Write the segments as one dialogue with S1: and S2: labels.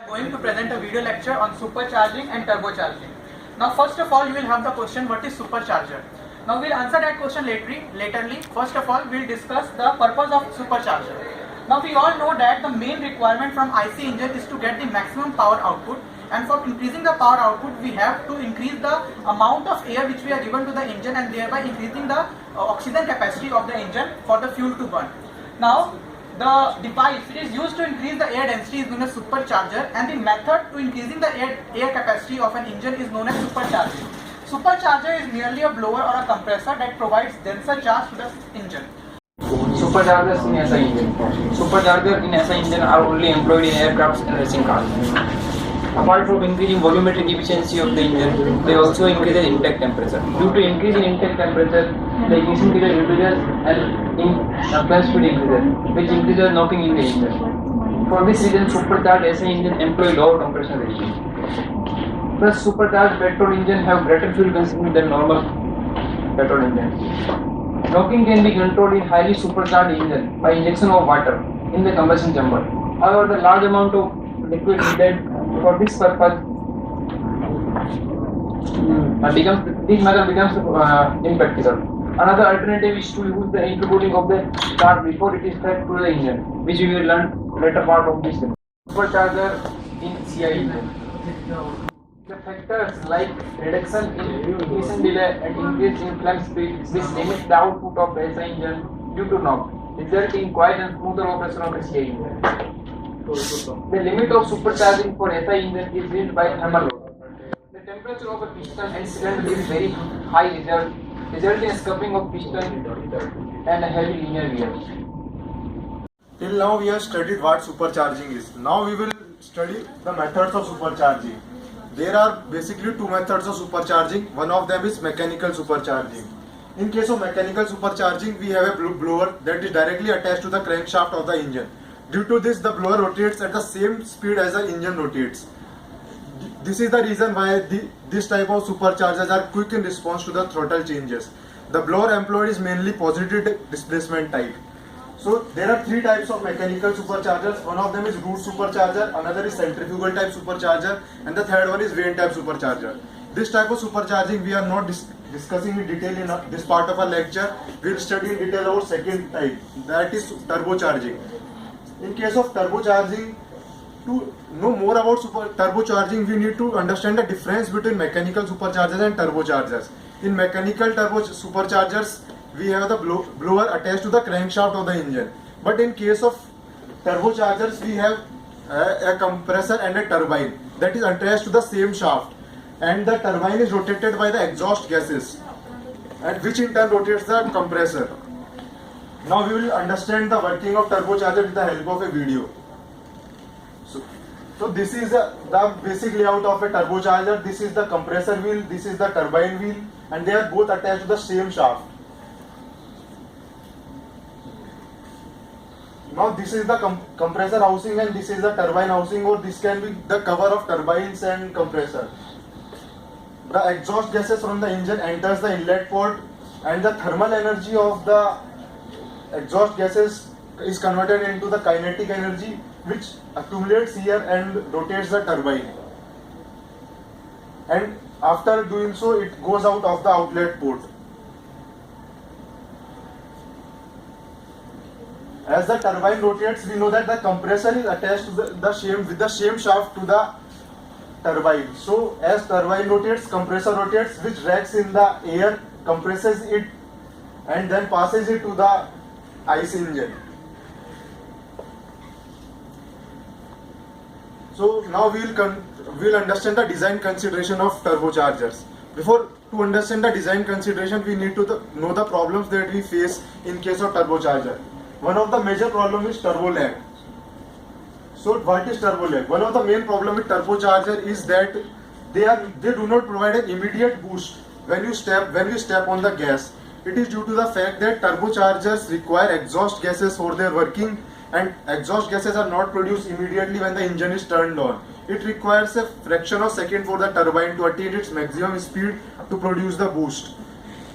S1: Going to present a video lecture on supercharging and turbocharging. Now first of all you will have the question what is supercharger. Now we'll answer that question laterly. First of all we'll discuss the purpose of supercharger. Now we all know that the main requirement from IC engine is to get the maximum power output, and for increasing the power output we have to increase the amount of air which we are given to the engine and thereby increasing the oxygen capacity of the engine for the fuel to burn. Now the device which is used to increase the air density is known as supercharger, and the method to increasing the air capacity of an engine is known as supercharging. Supercharger is merely a blower or a compressor that provides denser charge to the engine.
S2: Superchargers in SI engine. Superchargers in SI engine are only employed in aircrafts and racing cars. Apart from increasing volumetric efficiency of the engine, they also increase the intake temperature. Due to increase in intake temperature, the ignition period reduces and burn speed increases, which increases knocking in the engine. For this reason, supercharged SI engine employ lower compression ratio. Plus, supercharged petrol engine have greater fuel consumption than normal petrol engines. Knocking can be controlled in highly supercharged engine by injection of water in the combustion chamber. However, the large amount of liquid needed for this purpose this method becomes impractical. Another alternative is to use the intercooling of the car before it is fed to the engine, which we will learn later part of this. Supercharger in CI engine. The factors like reduction in ignition delay and increase in clamp speed which limit the output of the SI engine due to knock, resulting in quiet and smoother operation of the CI engine. The limit of supercharging for SI engine is reached by thermal load. The temperature of a piston and cylinder is very high, resulting in scuffing of piston and a heavy linear wear.
S3: Till now we have studied what supercharging is. Now we will study the methods of supercharging. There are basically two methods of supercharging. One of them is mechanical supercharging. In case of mechanical supercharging, we have a blower that is directly attached to the crankshaft of the engine. Due to this, the blower rotates at the same speed as the engine rotates. This is the reason why this type of superchargers are quick in response to the throttle changes. The blower employed is mainly positive displacement type. So there are three types of mechanical superchargers. One of them is root supercharger, another is centrifugal type supercharger, and the third one is vane type supercharger. This type of supercharging we are not discussing in detail in this part of our lecture. We will study in detail about second type, that is turbocharging. In case of turbocharging, to know more about turbocharging, we need to understand the difference between mechanical superchargers and turbochargers. In mechanical superchargers, we have the blower attached to the crankshaft of the engine. But in case of turbochargers, we have a compressor and a turbine that is attached to the same shaft. And the turbine is rotated by the exhaust gases, and which in turn rotates the compressor. Now we will understand the working of turbocharger with the help of a video. So this is the basic layout of a turbocharger. This is the compressor wheel, this is the turbine wheel, and they are both attached to the same shaft. Now this is the compressor housing and this is the turbine housing, or this can be the cover of turbines and compressor. The exhaust gases from the engine enters the inlet port, and the thermal energy of the exhaust gases is converted into the kinetic energy, which accumulates here and rotates the turbine. And after doing so, it goes out of the outlet port. As the turbine rotates, we know that the compressor is attached to the same shaft to the turbine. So as turbine rotates, compressor rotates, which racks in the air, compresses it, and then passes it to the IC engine. So now we will understand the design consideration of turbochargers. To understand the design consideration, we need to know the problems that we face in case of turbocharger. One of the major problems is turbo lag. So what is turbo lag? One of the main problems with turbocharger is that they do not provide an immediate boost when you step on the gas. It is due to the fact that turbochargers require exhaust gases for their working, and exhaust gases are not produced immediately when the engine is turned on. It requires a fraction of a second for the turbine to attain its maximum speed to produce the boost.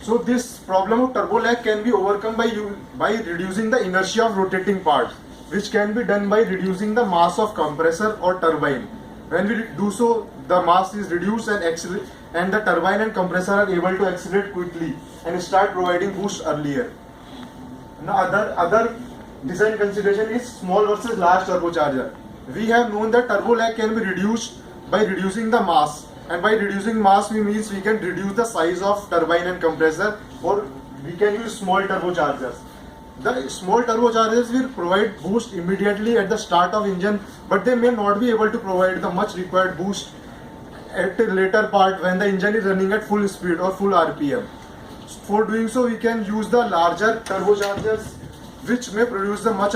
S3: So this problem of turbo lag can be overcome by reducing the inertia of rotating parts. which can be done by reducing the mass of compressor or turbine. When we do so, the mass is reduced and the turbine and compressor are able to accelerate quickly and start providing boost earlier. Now other design consideration is small versus large turbocharger. We have known that turbo lag can be reduced by reducing the mass, and by reducing mass we can reduce the size of turbine and compressor, or we can use small turbochargers. The small turbochargers will provide boost immediately at the start of engine, but they may not be able to provide the much required boost at a later part when the engine is running at full speed or full RPM. For doing so, we can use the larger turbochargers, which may produce the much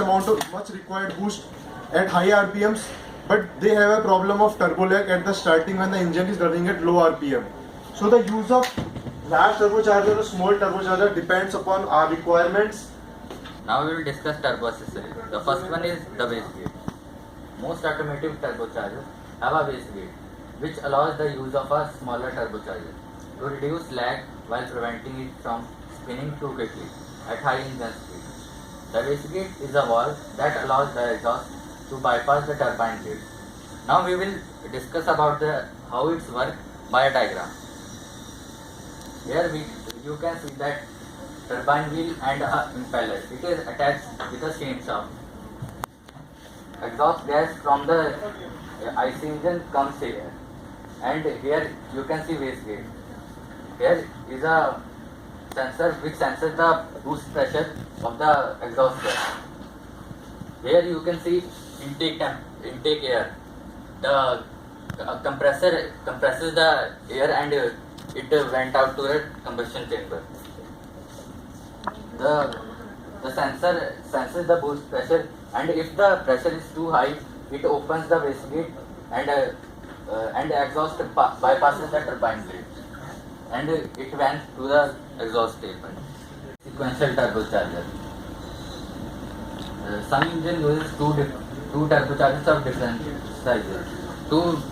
S3: required boost at high RPMs, but they have a problem of turbo lag at the starting when the engine is running at low RPM. So the use of large turbocharger or small turbocharger depends upon our requirements.
S4: Now we will discuss turbo accessories. The first one is the wastegate. Most automotive turbochargers have a wastegate, which allows the use of a smaller turbocharger to reduce lag while preventing it from spinning too quickly at high engine speed. The wastegate is a valve that allows the exhaust to bypass the turbine blade. Now we will discuss about how it's work by a diagram. Here you can see that turbine wheel and a impeller. It is attached with a chain shaft. Exhaust gas from the IC engine comes here, and here you can see wastegate. Here is a sensor which senses the boost pressure of the exhaust gas. Here you can see intake air. The compressor compresses the air and it went out to the combustion chamber. The sensor senses the boost pressure, and if the pressure is too high, it opens the wastegate and exhaust bypasses the turbine blade, and it went to the exhaust tailpipe. Sequential turbocharger. Some engine uses two turbochargers of different sizes. To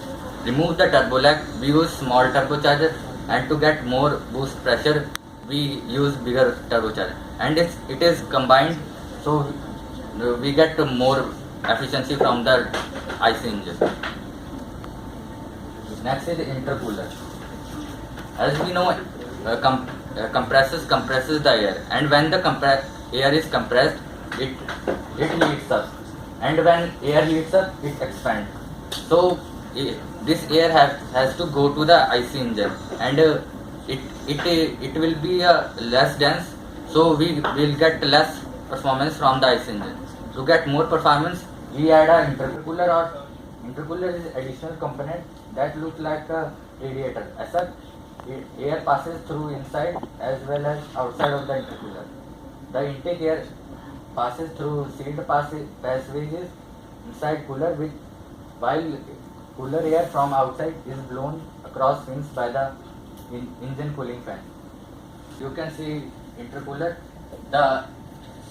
S4: remove the turbo lag, we use small turbocharger, and to get more boost pressure, we use bigger turbocharger. And it is combined, so we get more efficiency from the IC engine. Next is intercooler. As we know, compresses the air, and when the air is compressed, it heats up, and when air heats up, it expands. So this air has to go to the IC engine, and it will be less dense, so we will get less performance from the IC engine. To get more performance, we add an intercooler. Intercooler is additional component that looks like a radiator. As such, air passes through inside as well as outside of the intercooler. The intake air passes through sealed passages inside cooler, while cooler air from outside is blown across fins by the engine cooling fan. You can see intercooler. The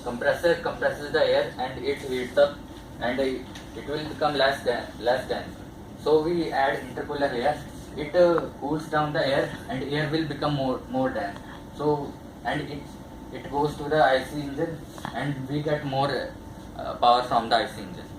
S4: compressor compresses the air and it heats up, and it will become less dense. So we add intercooler here. It cools down the air, and air will become more dense. So it goes to the IC engine, and we get more power from the IC engine.